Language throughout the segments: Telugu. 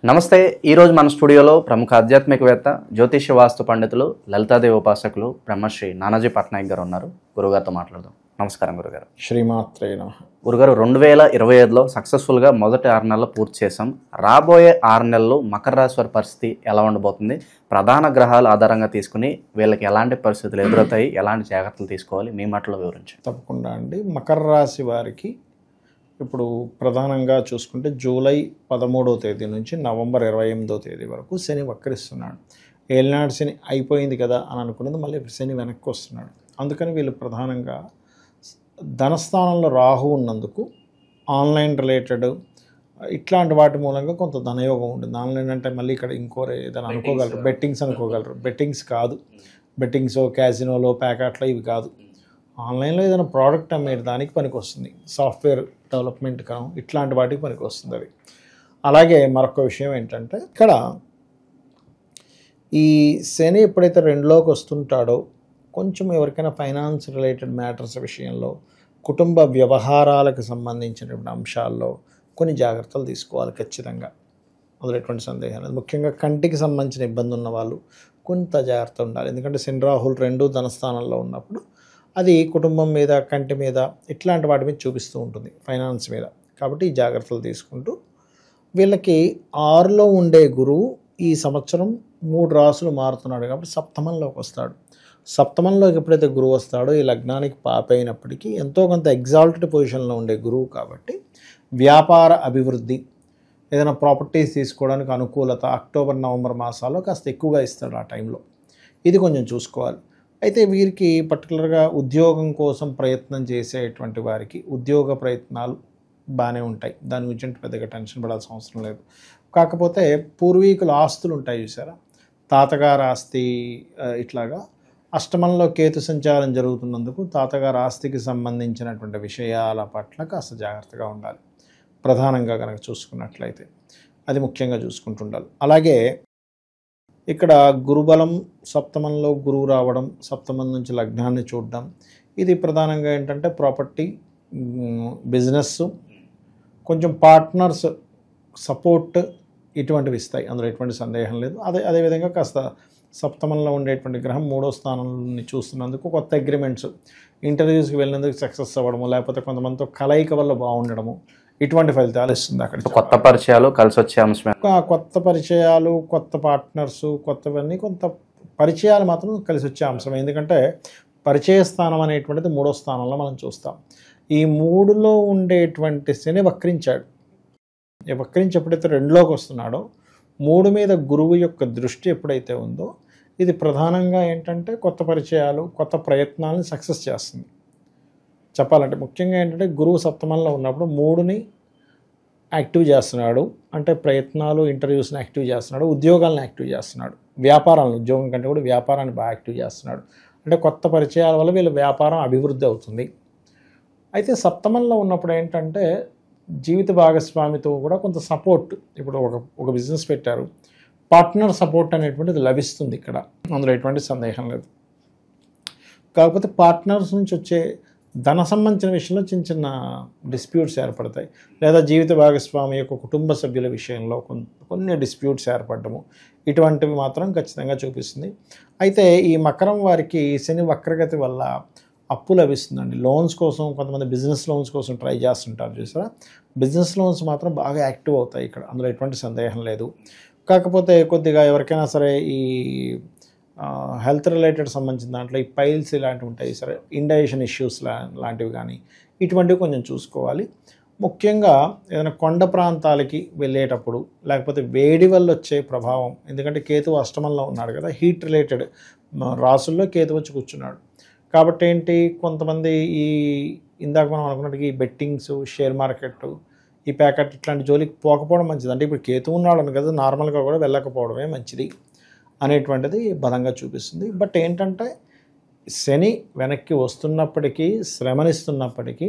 నమస్తే. ఈరోజు మన స్టూడియోలో ప్రముఖ ఆధ్యాత్మికవేత్త జ్యోతిష్య వాస్తు పండితులు లలితాదేవి ఉపాసకులు బ్రహ్మశ్రీ నానాజీ పట్నాయక్ గారు ఉన్నారు. గురుగారితో మాట్లాడదాం. నమస్కారం గురుగారు. శ్రీమాత్రే నమః. గురుగారు, 2025లో సక్సెస్ఫుల్గా మొదటి 6 నెలలు పూర్తి చేసాం. రాబోయే 6 నెలలు మకర రాశి వారి పరిస్థితి ఎలా ఉండబోతుంది? ప్రధాన గ్రహాలు ఆధారంగా తీసుకుని వీళ్ళకి ఎలాంటి పరిస్థితులు ఎదురవుతాయి, ఎలాంటి జాగ్రత్తలు తీసుకోవాలి, మీ మాటలో వివరించండి. తప్పకుండా అండి. మకర రాశి వారికి ఇప్పుడు ప్రధానంగా చూసుకుంటే జూలై 13వ తేదీ నుంచి నవంబర్ 28వ తేదీ వరకు శని వక్రిస్తున్నాడు. ఏలినాడు శని అయిపోయింది కదా అని అనుకున్నది మళ్ళీ శని వెనక్కి వస్తున్నాడు. అందుకని వీళ్ళు ప్రధానంగా ధనస్థానంలో రాహు ఉన్నందుకు ఆన్లైన్ రిలేటెడ్ ఇట్లాంటి వాటి మూలంగా కొంత ధనయోగం ఉంటుంది. ఆన్లైన్ అంటే మళ్ళీ ఇక్కడ ఇంకోరే ఏదైనా అనుకోగలరు, బెట్టింగ్స్ అనుకోగలరు. బెట్టింగ్స్ కాదు, బెట్టింగ్స్ క్యాసినోలో ప్యాకెట్లో ఇవి కాదు. ఆన్లైన్లో ఏదైనా ప్రోడక్ట్ అమ్మేది దానికి పనికి వస్తుంది. సాఫ్ట్వేర్ డెవలప్మెంట్ కాను ఇట్లాంటి వాటికి పనికి వస్తుంది అది. అలాగే మరొక విషయం ఏంటంటే ఇక్కడ ఈ శని ఎప్పుడైతే 2లోకి వస్తుంటాడో కొంచెం ఎవరికైనా ఫైనాన్స్ రిలేటెడ్ మ్యాటర్స్ విషయంలో, కుటుంబ వ్యవహారాలకు సంబంధించినటువంటి అంశాల్లో కొన్ని జాగ్రత్తలు తీసుకోవాలి ఖచ్చితంగా. అందులో ఎటువంటి సందేహం లేదు. ముఖ్యంగా కంటికి సంబంధించిన ఇబ్బంది ఉన్న వాళ్ళు కొంత జాగ్రత్త ఉండాలి. ఎందుకంటే శని రాహులు 2 ధనస్థానంలో ఉన్నప్పుడు అది కుటుంబం మీద, కంటి మీద ఇట్లాంటి వాటి మీద చూపిస్తూ ఉంటుంది, ఫైనాన్స్ మీద. కాబట్టి ఈ జాగ్రత్తలు తీసుకుంటూ వీళ్ళకి 6లో ఉండే గురువు ఈ సంవత్సరం 3 రాసులు మారుతున్నాడు కాబట్టి సప్తమంలోకి వస్తాడు. సప్తమంలోకి ఎప్పుడైతే గురువు వస్తాడో ఈ లగ్నానికి పాపైనప్పటికీ ఎంతో కొంత ఎగ్జాల్టెడ్ పొజిషన్లో ఉండే గురువు కాబట్టి వ్యాపార అభివృద్ధి, ఏదైనా ప్రాపర్టీస్ తీసుకోవడానికి అనుకూలత అక్టోబర్ నవంబర్ మాసాల్లో కాస్త ఎక్కువగా ఇస్తాడు ఆ టైంలో. ఇది కొంచెం చూసుకోవాలి. అయితే వీరికి పర్టికులర్గా ఉద్యోగం కోసం ప్రయత్నం చేసేటువంటి వారికి ఉద్యోగ ప్రయత్నాలు బాగానే ఉంటాయి. దాని గురించి పెద్దగా టెన్షన్ పడాల్సిన అవసరం లేదు. కాకపోతే పూర్వీకుల ఆస్తులు ఉంటాయి చూసారా, తాతగారు ఆస్తి ఇట్లాగా అష్టమంలో కేతు సంచారం జరుగుతున్నందుకు తాతగారు ఆస్తికి సంబంధించినటువంటి విషయాల పట్ల కాస్త జాగ్రత్తగా ఉండాలి. ప్రధానంగా కనుక చూసుకున్నట్లయితే అది ముఖ్యంగా చూసుకుంటుండాలి. అలాగే ఇక్కడ గురుబలం సప్తమంలో గురువు రావడం, సప్తమం నుంచి లగ్నాన్ని చూడడం, ఇది ప్రధానంగా ఏంటంటే ప్రాపర్టీ, బిజినెస్, కొంచెం పార్ట్నర్స్ సపోర్ట్ ఇటువంటివి ఇస్తాయి. అందులో ఎటువంటి సందేహం లేదు. అదేవిధంగా కాస్త సప్తమంలో ఉండేటువంటి గ్రహం 3వ స్థానాన్ని చూస్తున్నందుకు కొత్త అగ్రిమెంట్స్, ఇంటర్వ్యూస్కి వెళ్ళినందుకు సక్సెస్ అవ్వడము, లేకపోతే కొంతమందితో కలయిక వల్ల బాగుండడము, ఇటువంటి ఫలితాలు ఇస్తుంది. అక్కడ కొత్త పరిచయాలు కలిసి వచ్చే అంశమే. కొత్త పరిచయాలు, కొత్త పార్ట్నర్సు, కొత్తవన్నీ కొంత పరిచయాలు మాత్రం కలిసి వచ్చే అంశం. ఎందుకంటే పరిచయ స్థానం అనేటువంటిది 3వ స్థానంలో మనం చూస్తాం. ఈ 3లో ఉండేటువంటి శని వక్రించాడు. వక్రించి ఎప్పుడైతే 2లోకి వస్తున్నాడో 3 మీద గురువు యొక్క దృష్టి ఎప్పుడైతే ఉందో ఇది ప్రధానంగా ఏంటంటే కొత్త పరిచయాలు, కొత్త ప్రయత్నాలను సక్సెస్ చేస్తుంది. చెప్పాలంటే ముఖ్యంగా ఏంటంటే గురువు సప్తమంలో ఉన్నప్పుడు 3ని యాక్టివ్ చేస్తున్నాడు, అంటే ప్రయత్నాలు, ఇంటర్వ్యూస్ని యాక్టివ్ చేస్తున్నాడు, ఉద్యోగాలను యాక్టివ్ చేస్తున్నాడు, వ్యాపారాలను, ఉద్యోగం కంటే కూడా వ్యాపారాన్ని బాగా యాక్టివ్ చేస్తున్నాడు. అంటే కొత్త పరిచయాల వల్ల వీళ్ళ వ్యాపారం అభివృద్ధి అవుతుంది. అయితే సప్తమంలో ఉన్నప్పుడు ఏంటంటే జీవిత భాగస్వామితో కూడా కొంత సపోర్ట్, ఇప్పుడు ఒక బిజినెస్ పెట్టారు, పార్ట్నర్ సపోర్ట్ అనేటువంటిది లభిస్తుంది ఇక్కడ, అందులో ఎటువంటి సందేహం లేదు. కాకపోతే పార్ట్నర్స్ నుంచి వచ్చే ధన సంబంధించిన విషయంలో చిన్న చిన్న డిస్ప్యూట్స్ ఏర్పడతాయి, లేదా జీవిత భాగస్వామి యొక్క కుటుంబ సభ్యుల విషయంలో కొన్ని డిస్ప్యూట్స్ ఏర్పడము, ఇటువంటివి మాత్రం ఖచ్చితంగా చూపిస్తుంది. అయితే ఈ మకరం వారికి శని వక్రగతి వల్ల అప్పు లభిస్తుందండి. లోన్స్ కోసం కొంతమంది బిజినెస్ లోన్స్ కోసం ట్రై చేస్తుంటారు చూసారా, బిజినెస్ లోన్స్ మాత్రం బాగా యాక్టివ్ అవుతాయి ఇక్కడ, అందులో ఎటువంటి సందేహం లేదు. కాకపోతే కొద్దిగా ఎవరికైనా సరే ఈ హెల్త్ రిలేటెడ్ సంబంధించిన దాంట్లో ఈ పైల్స్ ఇలాంటివి ఉంటాయి సరే, ఇండైజెషన్ ఇష్యూస్ లాంటివి కానీ ఇటువంటివి కొంచెం చూసుకోవాలి. ముఖ్యంగా ఏదైనా కొండ ప్రాంతాలకి వెళ్ళేటప్పుడు, లేకపోతే వేడి వల్ల వచ్చే ప్రభావం, ఎందుకంటే కేతువు అష్టమంలో ఉన్నాడు కదా, హీట్ రిలేటెడ్ రాసుల్లో కేతు వచ్చి కూర్చున్నాడు కాబట్టి ఏంటి, కొంతమంది ఈ ఇందాక మనం అనుకున్నట్టుగా ఈ బెట్టింగ్స్, షేర్ మార్కెట్, ఈ ప్యాకెట్ ఇట్లాంటి జోలికి పోకపోవడం మంచిది. అంటే ఇప్పుడు కేతు ఉన్నాడు కదా, నార్మల్గా కూడా వెళ్ళకపోవడమే మంచిది అనేటువంటిది బలంగా చూపిస్తుంది. బట్ ఏంటంటే శని వెనక్కి వస్తున్నప్పటికీ, శ్రమనిస్తున్నప్పటికీ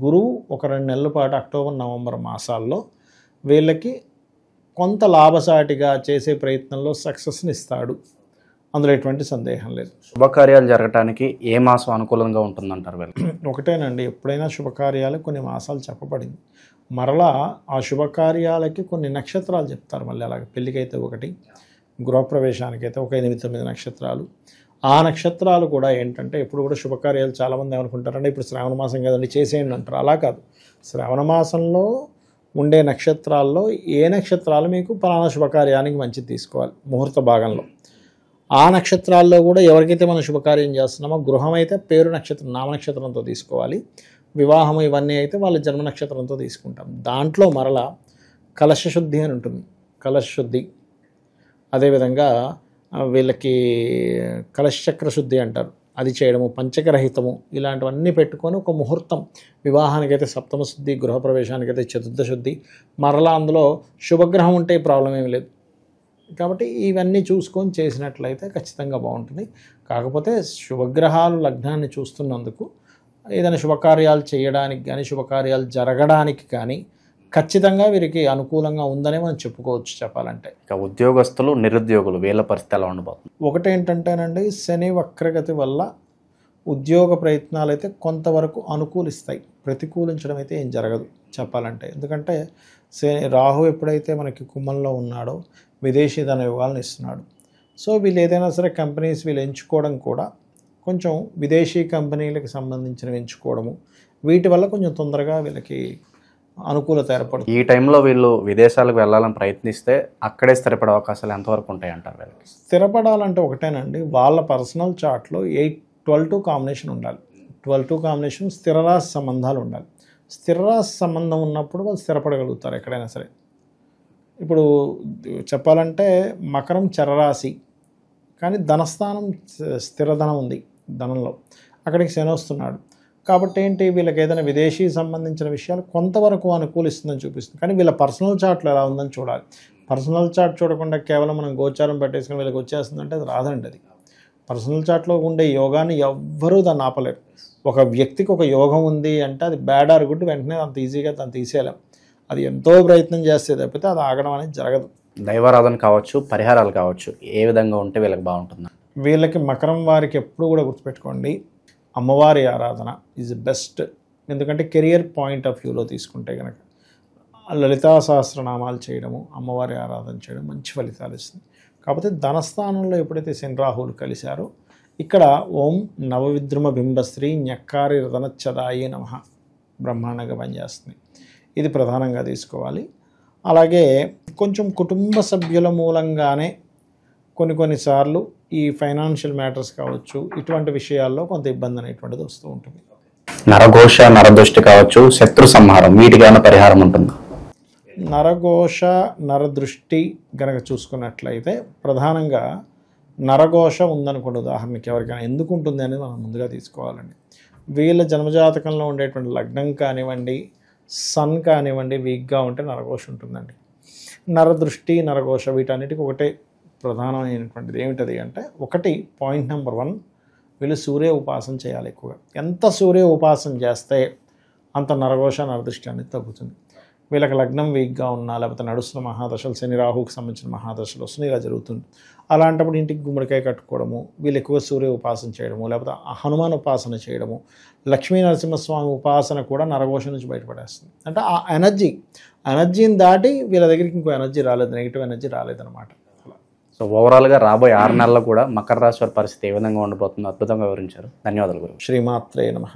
గురువు ఒక 2 నెలల పాటు అక్టోబర్ నవంబర్ మాసాల్లో వీళ్ళకి కొంత లాభసాటిగా చేసే ప్రయత్నంలో సక్సెస్ని ఇస్తాడు. అందులో ఎటువంటి సందేహం లేదు. శుభకార్యాలు జరగటానికి ఏ మాసం అనుకూలంగా ఉంటుందంటారు వీళ్ళకి? ఒకటేనండి, ఎప్పుడైనా శుభకార్యాలు కొన్ని మాసాలు చెప్పబడింది. మరలా ఆ శుభకార్యాలకి కొన్ని నక్షత్రాలు చెప్తారు. మళ్ళీ అలాగే పెళ్ళికైతే ఒకటి, గృహప్రవేశానికైతే ఒక 8-9 నక్షత్రాలు. ఆ నక్షత్రాలు కూడా ఏంటంటే ఎప్పుడు కూడా శుభకార్యాలు చాలామంది ఏమనుకుంటారంటే ఇప్పుడు శ్రావణ మాసం కదండి చేసేయండి అంటారు. అలా కాదు. శ్రావణ మాసంలో ఉండే నక్షత్రాల్లో ఏ నక్షత్రాలు మీకు పలానా శుభకార్యానికి మంచిది తీసుకోవాలి ముహూర్త భాగంలో, ఆ నక్షత్రాల్లో కూడా ఎవరికైతే మనం శుభకార్యం చేస్తున్నామో గృహం అయితే పేరు నక్షత్రం నామ నక్షత్రంతో తీసుకోవాలి, వివాహం ఇవన్నీ అయితే వాళ్ళ జన్మ నక్షత్రంతో తీసుకుంటాం. దాంట్లో మరలా కలశశుద్ధి అని ఉంటుంది. కలశశుద్ధి అదేవిధంగా వీళ్ళకి కలశచక్ర శుద్ధి అంటారు, అది చేయడము, పంచకరహితము, ఇలాంటివన్నీ పెట్టుకొని ఒక ముహూర్తం, వివాహానికైతే సప్తమ శుద్ధి, గృహప్రవేశానికైతే చతుర్థ శుద్ధి, మరలా అందులో శుభగ్రహం ఉంటే ప్రాబ్లం ఏమి లేదు. కాబట్టి ఇవన్నీ చూసుకొని చేసినట్లయితే ఖచ్చితంగా బాగుంటుంది. కాకపోతే శుభగ్రహాలు లగ్నాన్ని చూస్తున్నందుకు ఏదైనా శుభకార్యాలు చేయడానికి కానీ శుభకార్యాలు జరగడానికి కానీ ఖచ్చితంగా వీరికి అనుకూలంగా ఉందనే మనం చెప్పుకోవచ్చు చెప్పాలంటే. ఇక ఉద్యోగస్తులు, నిరుద్యోగులు వీళ్ళ పరిస్థితి ఎలా ఉండబోతుంది? ఒకటేంటంటేనండి, శని వక్రగతి వల్ల ఉద్యోగ ప్రయత్నాలు అయితే కొంతవరకు అనుకూలిస్తాయి, ప్రతికూలించడం అయితే ఏం జరగదు చెప్పాలంటే. ఎందుకంటే రాహు ఎప్పుడైతే మనకి కుంభంలో ఉన్నాడో విదేశీ ధన యోగాలను ఇస్తున్నాడు. సో వీళ్ళు ఏదైనా సరే కంపెనీస్ వీళ్ళు ఎంచుకోవడం కూడా కొంచెం విదేశీ కంపెనీలకు సంబంధించినవి ఎంచుకోవడము, వీటి వల్ల కొంచెం తొందరగా వీళ్ళకి అనుకూలత ఏర్పడుతుంది. ఈ టైంలో వీళ్ళు విదేశాలకు వెళ్ళాలని ప్రయత్నిస్తే అక్కడే స్థిరపడే అవకాశాలు ఎంతవరకు ఉంటాయి అంటారు వీళ్ళకి? స్థిరపడాలంటే ఒకటేనండి, వాళ్ళ పర్సనల్ చార్ట్లో 8-12 కాంబినేషన్ ఉండాలి. 12 కాంబినేషన్ స్థిరరాశి సంబంధాలు ఉండాలి. స్థిరరాశి సంబంధం ఉన్నప్పుడు వాళ్ళు స్థిరపడగలుగుతారు ఎక్కడైనా సరే. ఇప్పుడు చెప్పాలంటే మకరం చరరాశి, కానీ ధనస్థానం స్థిరధనం ఉంది ధనంలో, అక్కడికి శని వస్తున్నాడు. కాబట్టి ఏంటి, వీళ్ళకి ఏదైనా విదేశీ సంబంధించిన విషయాలు కొంతవరకు అనుకూలిస్తుందని చూపిస్తుంది. కానీ వీళ్ళ పర్సనల్ చార్ట్లో ఎలా ఉందని చూడాలి. పర్సనల్ చార్ట్ చూడకుండా కేవలం మనం గోచారం పెట్టేసుకుని వీళ్ళకి వచ్చేస్తుందంటే అది రాదండి. అది పర్సనల్ చార్ట్లో ఉండే యోగాన్ని ఎవ్వరూ దాన్ని ఆపలేరు. ఒక వ్యక్తికి ఒక యోగం ఉంది అంటే అది బ్యాడ్ ఆర్ గుడ్ వెంటనే అంత ఈజీగా దాన్ని తీసేయలేం. అది ఎంతో ప్రయత్నం చేస్తే తప్పితే అది ఆగడం అనేది జరగదు. దైవారాధన కావచ్చు, పరిహారాలు కావచ్చు, ఏ విధంగా ఉంటే వీళ్ళకి బాగుంటుంది? వీళ్ళకి మకరం వారికి ఎప్పుడు కూడా గుర్తుపెట్టుకోండి, అమ్మవారి ఆరాధన ఈజ్ బెస్ట్. ఎందుకంటే కెరియర్ పాయింట్ ఆఫ్ వ్యూలో తీసుకుంటే కనుక లలితా సహస్రనామాలు చేయడము, అమ్మవారి ఆరాధన చేయడం మంచి ఫలితాలు ఇస్తుంది. కాకపోతే ధనస్థానంలో ఎప్పుడైతే శని రాహువులు కలిశారో ఇక్కడ ఓం నవవిద్రుమ బింబశ్రీ ఞక్కారి రతనచ్చదాయి నమః బ్రహ్మాండంగా పనిచేస్తుంది. ఇది ప్రధానంగా తీసుకోవాలి. అలాగే కొంచెం కుటుంబ సభ్యుల మూలంగానే కొన్నిసార్లు ఈ ఫైనాన్షియల్ మ్యాటర్స్ కావచ్చు, ఇటువంటి విషయాల్లో కొంత ఇబ్బంది అనేటువంటిది వస్తూ ఉంటుంది. నరఘోష, నరదృష్టి కావచ్చు, శత్రు సంహారం, వీటికి ఏమైనా పరిహారం ఉంటుంది? నరఘోష, నరదృష్టి గనక చూసుకున్నట్లయితే ప్రధానంగా నరఘోష ఉందనుకోండి, ఉదాహరణకి ఎవరికైనా ఎందుకు ఉంటుంది అనేది మనం ముందుగా తీసుకోవాలండి. వీళ్ళ జన్మజాతకంలో ఉండేటువంటి లగ్నం కానివ్వండి, సన్ కానివ్వండి వీక్గా ఉంటే నరఘోష ఉంటుందండి. నరదృష్టి, నరఘోష వీటన్నిటికీ ఒకటే ప్రధానమైనటువంటిది ఏమిటది అంటే, ఒకటి పాయింట్ నెంబర్ 1, వీళ్ళు సూర్య ఉపాసన చేయాలి ఎక్కువగా. ఎంత సూర్య ఉపాసన చేస్తే అంత నరఘోష, నరదృష్టి అనేది తగ్గుతుంది. వీళ్ళకి లగ్నం వీక్గా ఉన్నా, లేకపోతే నడుస్తున్న మహాదశలు, శని రాహుకి సంబంధించిన మహాదశలు వస్తున్నాయి, ఇలా జరుగుతుంది. అలాంటప్పుడు ఇంటికి గుమ్మడికాయ కట్టుకోవడము, వీళ్ళు ఎక్కువ సూర్య ఉపాసన చేయడము, లేకపోతే హనుమాన్ ఉపాసన చేయడము, లక్ష్మీ నరసింహస్వామి ఉపాసన కూడా నరఘోష నుంచి బయటపడేస్తుంది. అంటే ఆ ఎనర్జీని దాటి వీళ్ళ దగ్గరికి ఇంకో ఎనర్జీ రాలేదు, నెగిటివ్ ఎనర్జీ రాలేదన్నమాట. సో ఓవరాల్గా రాబోయే 6 నెలల్లో కూడా మకర రాశి వారి పరిస్థితి ఏ విధంగా ఉండబోతుందో అద్భుతంగా వివరించారు. ధన్యవాదాలు గురు. శ్రీమాత్రే నమః.